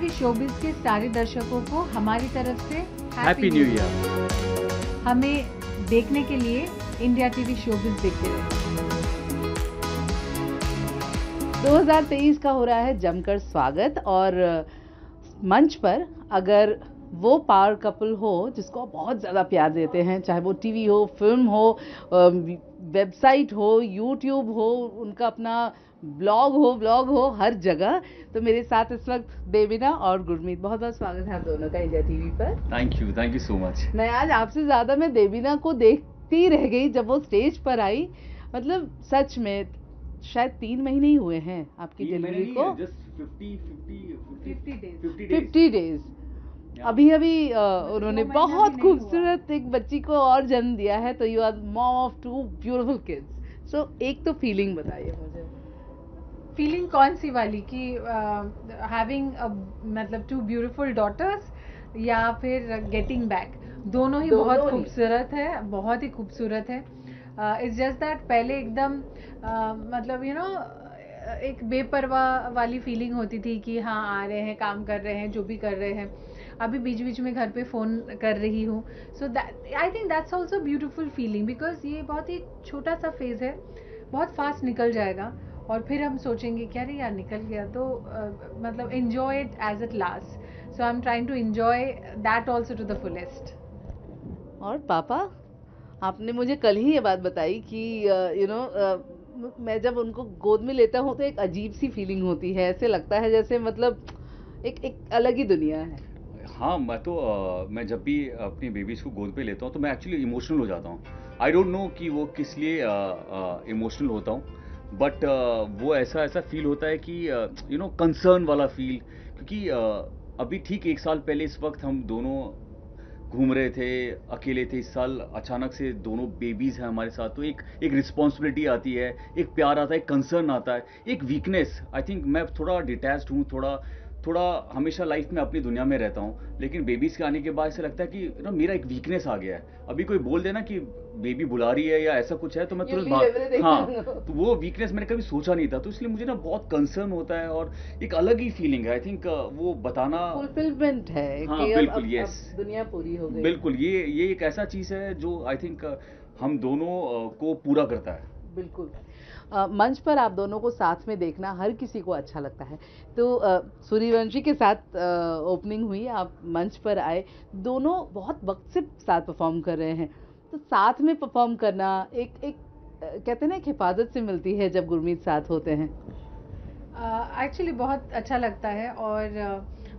TV showbiz के सारे दर्शकों को हमारी तरफ से हैप्पी न्यू ईयर। हमें देखने के लिए इंडिया टीवी शोबिज देखते रहे। 2023 का हो रहा है जमकर स्वागत और मंच पर अगर वो पावर कपल हो जिसको आप बहुत ज़्यादा प्यार देते हैं, चाहे वो टीवी हो, फिल्म हो, वेबसाइट हो, यूट्यूब हो, उनका अपना ब्लॉग हो, हर जगह। तो मेरे साथ इस वक्त देवीना और गुरमीत, बहुत बहुत स्वागत है आप दोनों का इंडिया टीवी पर। Thank you so much. मैं आज आपसे ज़्यादा मैं देवीना को देखती रह गई जब वो स्टेज पर आई। मतलब सच में शायद 3 महीने ही हुए हैं आपकी डिलीवरी को। 50 डेज। अभी उन्होंने बहुत खूबसूरत एक बच्ची को और जन्म दिया है। तो you are mom of 2 beautiful kids. So एक तो फीलिंग बताइए मुझे। फीलिंग कौन सी वाली कि हैविंग मतलब 2 ब्यूटीफुल डॉटर्स या फिर गेटिंग बैक? दोनों ही बहुत खूबसूरत है, बहुत ही खूबसूरत है। इट्स जस्ट दैट पहले एकदम मतलब यू नो एक बेपरवाह वाली फीलिंग होती थी कि हाँ आ रहे हैं, काम कर रहे हैं, जो भी कर रहे हैं। अभी बीच बीच में घर पे फ़ोन कर रही हूँ। So that I think that's also beautiful feeling because ये बहुत ही छोटा सा फेज़ है, बहुत फास्ट निकल जाएगा और फिर हम सोचेंगे क्या रे यार निकल गया। तो मतलब enjoy it as it lasts. So I'm trying to enjoy that also to the fullest. और पापा, आपने मुझे कल ही ये बात बताई कि मैं जब उनको गोद में लेता हूँ तो एक अजीब सी फीलिंग होती है। ऐसे लगता है जैसे मतलब एक अलग ही दुनिया है। हाँ, मैं जब भी अपनी बेबीज को गोद पे लेता हूँ तो मैं एक्चुअली इमोशनल हो जाता हूँ। आई डोंट नो कि वो किस लिए इमोशनल होता हूँ, बट वो ऐसा फील होता है कि कंसर्न वाला फील। क्योंकि अभी ठीक 1 साल पहले इस वक्त हम दोनों घूम रहे थे, अकेले थे। इस साल अचानक से दोनों बेबीज हैं हमारे साथ, तो एक रिस्पॉन्सिबिलिटी आती है, एक प्यार आता है, एक कंसर्न आता है, एक वीकनेस। आई थिंक मैं थोड़ा डिटैच्ड हूँ, थोड़ा हमेशा लाइफ में अपनी दुनिया में रहता हूँ, लेकिन बेबीज के आने के बाद ऐसा लगता है कि मेरा एक वीकनेस आ गया है। अभी कोई बोल देना कि बेबी बुला रही है या ऐसा कुछ है तो मैं तुरंत हाँ, तो वो वीकनेस मैंने कभी सोचा नहीं था। तो इसलिए मुझे ना बहुत कंसर्न होता है और एक अलग ही फीलिंग है। आई थिंक वो बताना फुलफिलमेंट है। हाँ, कि बिल्कुल, अब यस, दुनिया पूरी हो गई। बिल्कुल। ये एक ऐसा चीज है जो आई थिंक हम दोनों को पूरा करता है। बिल्कुल। मंच पर आप दोनों को साथ में देखना हर किसी को अच्छा लगता है। तो सूर्यवंशी के साथ ओपनिंग हुई, आप मंच पर आए, दोनों बहुत वक्त से साथ परफॉर्म कर रहे हैं। तो साथ में परफॉर्म करना एक कहते हैं ना, एक हिफाजत से मिलती है जब गुरमीत साथ होते हैं। एक्चुअली बहुत अच्छा लगता है और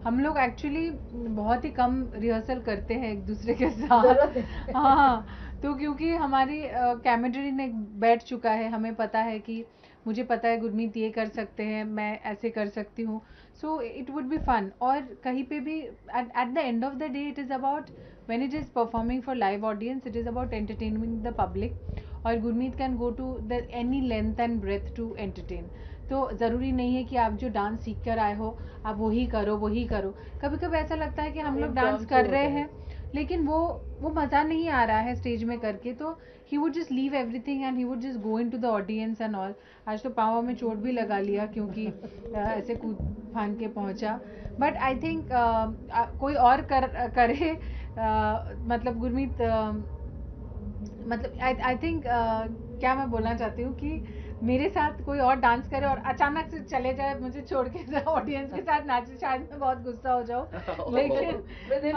हम लोग एक्चुअली बहुत ही कम रिहर्सल करते हैं एक दूसरे के साथ। हाँ, तो क्योंकि हमारी केमिस्ट्री ने बैठ चुका है, हमें पता है कि मुझे पता है गुरमीत ये कर सकते हैं, मैं ऐसे कर सकती हूँ। So it would be fun. और कहीं पे भी at the end of the day it is about when it is performing for live audience, it is about entertaining the public. और Gurmeet can go to the any length and breadth to entertain. तो ज़रूरी नहीं है कि आप जो dance सीख कर आए हो आप वही करो। कभी कभी ऐसा लगता है कि हम लोग डांस कर रहे हैं लेकिन वो मज़ा नहीं आ रहा है स्टेज में करके, तो he would just leave everything and he would just go into the audience and all. आज तो पाँव में चोट भी लगा लिया क्योंकि ऐसे कूद फान के पहुंचा। बट आई थिंक कोई और करे मतलब गुरमीत मतलब आई थिंक क्या मैं बोलना चाहती हूँ कि मेरे साथ कोई और डांस करे और अचानक से चले जाए मुझे छोड़ के ऑडियंस के साथ नाचे, शायद मैं बहुत गुस्सा हो जाऊँ। लेकिन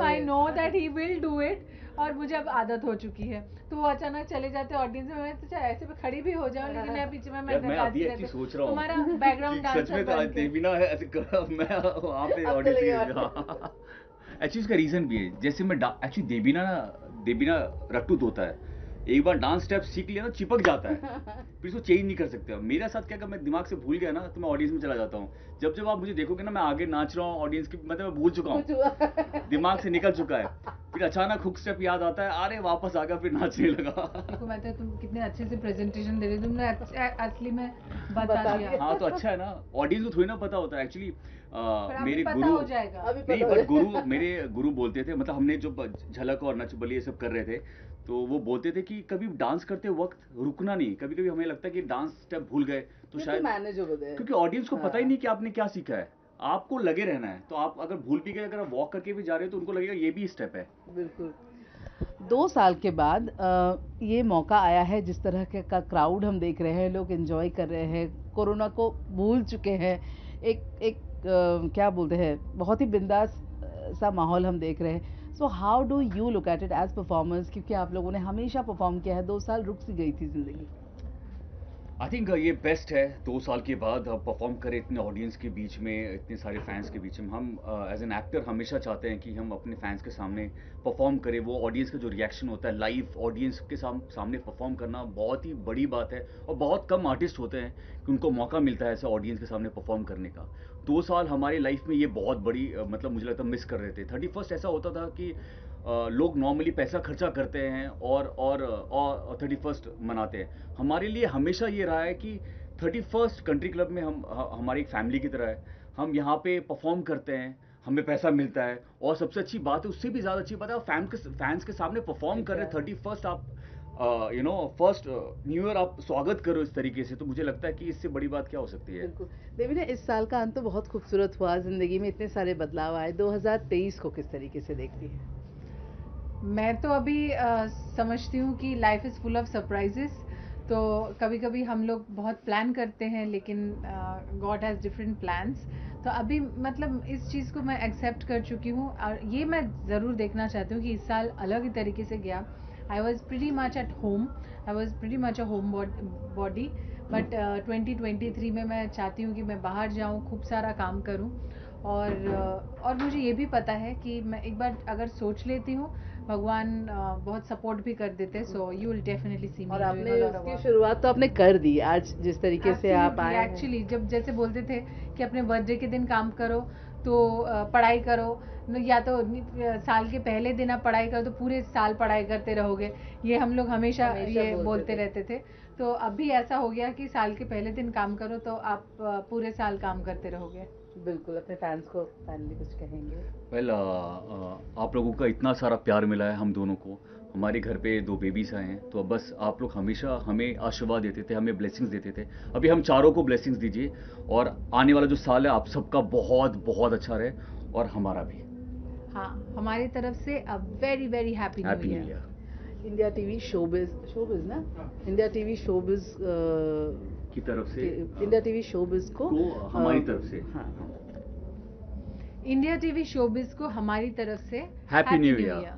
I know that he will do it और मुझे अब आदत हो चुकी है। तो वो अचानक चले जाते ऑडियंस में, मैं तो चाहे ऐसे पे खड़ी भी हो जाऊँ लेकिन मैं पीछे में मैं अभी एक्चुअली सोच रहा हूँ तुम्हारा बैकग्राउंड डांसर बन के। देवीना है ऐसे मैं वहाँ पे ऑडियंस। एक्चुअली इसका रीजन भी है। जैसे मैं एक्चुअली देवीना रट्टू होता है, एक बार डांस स्टेप सीख लिया ना चिपक जाता है, फिर इसको चेंज नहीं कर सकते। मेरा साथ क्या, मैं दिमाग से भूल गया ना तो मैं ऑडियंस में चला जाता हूँ। जब आप मुझे देखोगे ना मैं आगे नाच रहा हूँ ऑडियंस की, मतलब मैं भूल चुका हूँ, दिमाग से निकल चुका है। फिर अचानक हुक स्टेप याद आता है, अरे वापस आ गया, फिर नाचने लगा। देखो मैं तो तुम कितने अच्छे से प्रेजेंटेशन दे रही, तुमने असली में बता दिया। हाँ तो अच्छा है ना, ऑडियंस को थोड़ी ना पता होता है एक्चुअली। मेरे पता गुरु हो जाएगा। नहीं, बट मेरे गुरु बोलते थे, मतलब हमने जो झलक और नच बलिए सब कर रहे थे तो वो बोलते थे कि कभी डांस करते वक्त रुकना नहीं। कभी कभी हमें लगता है कि डांस स्टेप भूल गए तो शायद मैनेज हो गए, क्योंकि ऑडियंस को पता ही नहीं कि आपने क्या सीखा है। आपको लगे रहना है, तो आप अगर भूल भी गए, अगर आप वॉक करके भी जा रहे हो तो उनको लगेगा ये भी स्टेप है। बिल्कुल। 2 साल के बाद ये मौका आया है, जिस तरह का क्राउड हम देख रहे हैं, लोग एंजॉय कर रहे हैं, कोरोना को भूल चुके हैं, एक क्या बोलते हैं, बहुत ही बिंदास सा माहौल हम देख रहे हैं। So how do you look at it as performers, क्योंकि आप लोगों ने हमेशा परफॉर्म किया है, 2 साल रुक सी गई थी जिंदगी। आई थिंक ये बेस्ट है 2 साल के बाद परफॉर्म करें इतने ऑडियंस के बीच में, इतने सारे फैंस के बीच में। हम एज एन एक्टर हमेशा चाहते हैं कि हम अपने फैंस के सामने परफॉर्म करें। वो ऑडियंस का जो रिएक्शन होता है, लाइव ऑडियंस के सामने परफॉर्म करना बहुत ही बड़ी बात है, और बहुत कम आर्टिस्ट होते हैं कि उनको मौका मिलता है ऐसे ऑडियंस के सामने परफॉर्म करने का। 2 साल हमारी लाइफ में ये बहुत बड़ी मतलब मुझे लगता है मिस कर रहे थे। 31st ऐसा होता था कि लोग नॉर्मली पैसा खर्चा करते हैं और 31st मनाते हैं। हमारे लिए हमेशा ये रहा है कि 31st कंट्री क्लब में हमारी एक फैमिली की तरह है। हम यहाँ पे परफॉर्म करते हैं, हमें पैसा मिलता है, और सबसे अच्छी बात है, उससे भी ज़्यादा अच्छी बात है, आप फैंस के सामने परफॉर्म कर रहे हैं 31st, आप फर्स्ट न्यू ईयर आप स्वागत करो इस तरीके से। तो मुझे लगता है कि इससे बड़ी बात क्या हो सकती है। बिल्कुल। देवीना, इस साल का अंत तो बहुत खूबसूरत हुआ, जिंदगी में इतने सारे बदलाव आए, 2023 को किस तरीके से देखती है? मैं तो अभी समझती हूँ कि life is full of surprises. तो कभी कभी हम लोग बहुत प्लान करते हैं, लेकिन गॉड हैज़ डिफरेंट प्लान्स। तो अभी मतलब इस चीज़ को मैं एक्सेप्ट कर चुकी हूँ, और ये मैं ज़रूर देखना चाहती हूँ कि इस साल अलग ही तरीके से गया। I was pretty much at home, I was pretty much a home body, but 2023 में मैं चाहती हूँ कि मैं बाहर जाऊँ, खूब सारा काम करूँ। और मुझे ये भी पता है कि मैं एक बार अगर सोच लेती हूँ, भगवान बहुत सपोर्ट भी कर देते हैं। सो यू विल डेफिनेटली सी मी। और आपने उसकी शुरुआत तो आपने कर दी आज, जिस तरीके से आप आए हैं। एक्चुअली जब जैसे बोलते थे कि अपने बर्थडे के दिन काम करो, तो पढ़ाई करो, या तो साल के पहले दिन आप पढ़ाई करो तो पूरे साल पढ़ाई करते रहोगे, ये हम लोग हमेशा ये बोलते रहते थे। तो अभी ऐसा हो गया कि साल के पहले दिन काम करो तो आप पूरे साल काम करते रहोगे। बिल्कुल। अपने फैंस को फाइनली कुछ कहेंगे? वेल आप लोगों का इतना सारा प्यार मिला है हम दोनों को, हमारे घर पे 2 बेबीज आए हैं, तो अब बस आप लोग हमेशा हमें आशीर्वाद देते थे, हमें ब्लेसिंग्स देते थे। अभी हम चारों को ब्लेसिंग्स दीजिए, और आने वाला जो साल है आप सबका बहुत बहुत अच्छा रहे, और हमारा भी। हाँ, हमारी तरफ से a very very happy happy new new year. Year India TV showbiz ना, इंडिया टीवी शोबिज की तरफ से, इंडिया टीवी शोबिज को हमारी तरफ से, हाँ, इंडिया टीवी शोबिज को हमारी तरफ से हैप्पी न्यू ईयर।